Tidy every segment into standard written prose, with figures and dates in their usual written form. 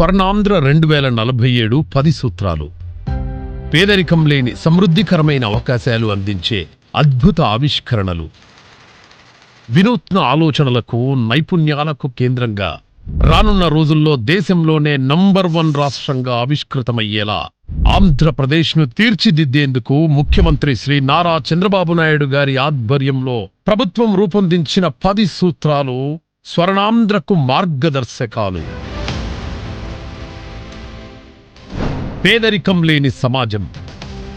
స్వర్ణాంధ్ర 2047 10 సూత్రాలు. పేదరికం లేని సమృద్ధికరమైన అవకాశాలు అందించే అద్భుత ఆవిష్కరణలు. వినూత్న ఆలోచనలకు, నైపుణ్యాలకు కేంద్రంగా రానున్న రోజుల్లో దేశంలోనే నంబర్ 1 రాష్ట్రంగా ఆవిష్కృతమయ్యేలా ఆంధ్రప్రదేశ్ను తీర్చిదిద్దేందుకు ముఖ్యమంత్రి శ్రీ నారా చంద్రబాబు నాయుడు గారి ఆధ్వర్యంలో ప్రభుత్వం రూపొందించిన 10 సూత్రాలు స్వర్ణాంధ్రకు మార్గదర్శకాలు. పేదరికం లేని సమాజం,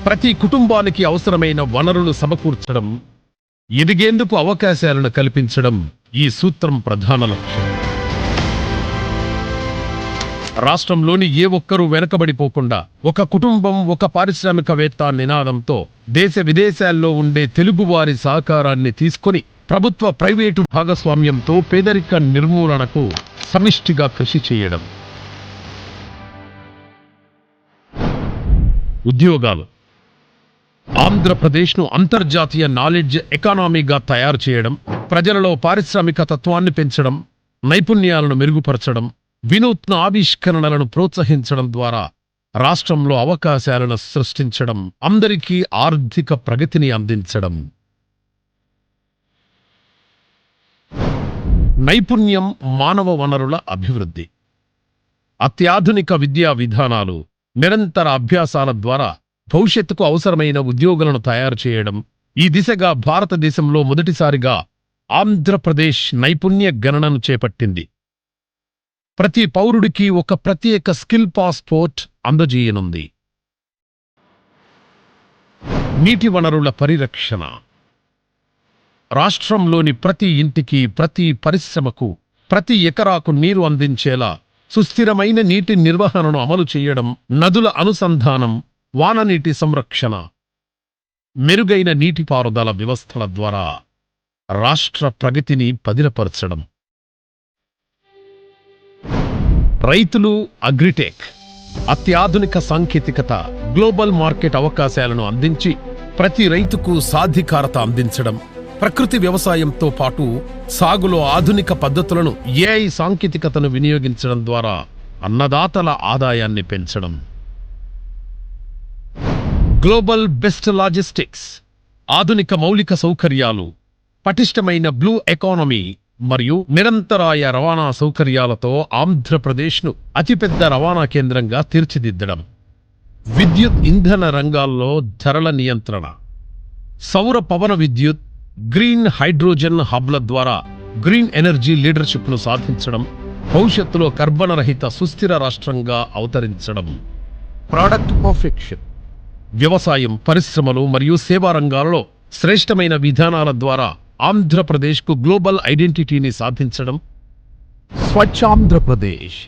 ప్రతి కుటుంబానికి అవసరమైన వనరులు సమకూర్చడం, ఎదిగేందుకు అవకాశాలను కల్పించడం ఈ సూత్రం ప్రధాన లక్ష్యం. రాష్ట్రంలోని ఏ ఒక్కరూ వెనకబడిపోకుండా ఒక కుటుంబం, ఒక పారిశ్రామికవేత్త నినాదంతో దేశ విదేశాల్లో ఉండే తెలుగువారి సహకారాన్ని తీసుకొని ప్రభుత్వ ప్రైవేటు భాగస్వామ్యంతో పేదరిక నిర్మూలనకు సమిష్టిగా కృషి చేయడం. ఉద్యోగాలు. ఆంధ్రప్రదేశ్ను అంతర్జాతీయ నాలెడ్జ్ ఎకానమీగా తయారు చేయడం, ప్రజలలో పారిశ్రామిక తత్వాన్ని పెంచడం, నైపుణ్యాలను మెరుగుపరచడం, వినూత్న ఆవిష్కరణలను ప్రోత్సహించడం ద్వారా రాష్ట్రంలో అవకాశాలను సృష్టించడం, అందరికీ ఆర్థిక ప్రగతిని అందించడం. నైపుణ్యం, మానవ వనరుల అభివృద్ధి. అత్యాధునిక విద్యా విధానాలు, నిరంతర అభ్యాసాల ద్వారా భవిష్యత్తుకు అవసరమైన ఉద్యోగులను తయారు చేయడం. ఈ దిశగా భారతదేశంలో మొదటిసారిగా ఆంధ్రప్రదేశ్ నైపుణ్య గణనను చేపట్టింది. ప్రతి పౌరుడికి ఒక ప్రత్యేక స్కిల్ పాస్పోర్ట్ అందజేయనుంది. నీటి వనరుల పరిరక్షణ. రాష్ట్రంలోని ప్రతి ఇంటికి, ప్రతి పరిశ్రమకు, ప్రతి ఎకరాకు నీరు అందించేలా సుస్థిరమైన నీటి నిర్వహణను అమలు చేయడం, నదుల అనుసంధానం, వాననీటి సంరక్షణ, మెరుగైన నీటిపారుదల వ్యవస్థల ద్వారా రాష్ట్ర ప్రగతిని పదిలపరచడం. రైతులు, అగ్రిటెక్. అత్యాధునిక సాంకేతికత, గ్లోబల్ మార్కెట్ అవకాశాలను అందించి ప్రతి రైతుకు సాధికారత అందించడం. ప్రకృతి వ్యవసాయంతో పాటు సాగులో ఆధునిక పద్ధతులను, ఏఐ సాంకేతికతను వినియోగించడం ద్వారా అన్నదాతల ఆదాయాన్ని పెంచడం. Global best logistics. ఆధునిక మౌలిక సౌకర్యాలు, పటిష్టమైన బ్లూ ఎకానమీ మరియు నిరంతరాయ రవాణా సౌకర్యాలతో ఆంధ్రప్రదేశ్ను అతిపెద్ద రవాణా కేంద్రంగా తీర్చిదిద్దడం. విద్యుత్, ఇంధన రంగాల్లో ధరల నియంత్రణ. సౌర పవన విద్యుత్, గ్రీన్ హైడ్రోజన్ హబ్ల ద్వారా గ్రీన్ ఎనర్జీ లీడర్షిప్ను సాధించడం. భవిష్యత్తులో కర్బన రహిత సుస్థిర రాష్ట్రంగా అవతరించడం. Product perfection. వ్యవసాయం, పరిశ్రమలు మరియు సేవా రంగాలలో శ్రేష్టమైన విధానాల ద్వారా ఆంధ్రప్రదేశ్కు గ్లోబల్ ఐడెంటిటీని సాధించడం. స్వచ్ఛాంధ్రప్రదేశ్.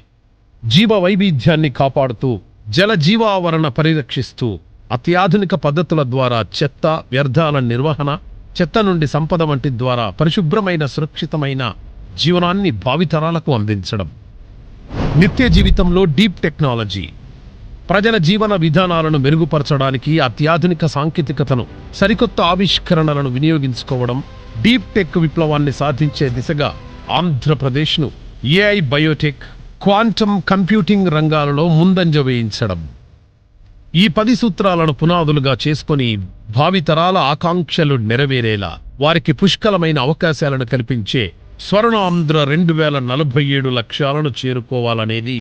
జీవ వైవిధ్యాన్ని కాపాడుతూ, జల జీవావరణ పరిరక్షిస్తూ, అత్యాధునిక పద్ధతుల ద్వారా చెత్త, వ్యర్థాల నిర్వహణ, చెత్త నుండి సంపద వంటి ద్వారా పరిశుభ్రమైన, సురక్షితమైన జీవనాన్ని భావితరాలకు అందించడం. నిత్య జీవితంలో డీప్ టెక్నాలజీ. ప్రజల జీవన విధానాలను మెరుగుపరచడానికి అత్యాధునిక సాంకేతికతను, సరికొత్త ఆవిష్కరణలను వినియోగించుకోవడం. డీప్ టెక్ విప్లవాన్ని సాధించే దిశగా ఆంధ్రప్రదేశ్ను ఏఐ, బయోటెక్, క్వాంటమ్ కంప్యూటింగ్ రంగాలలో ముందంజ వేయించడం. ఈ 10 సూత్రాలను పునాదులుగా చేసుకొని భావితరాల ఆకాంక్షలు నెరవేరేలా, వారికి పుష్కలమైన అవకాశాలను కల్పించే స్వర్ణాంధ్ర 2047 లక్ష్యాలను చేరుకోవాలనేది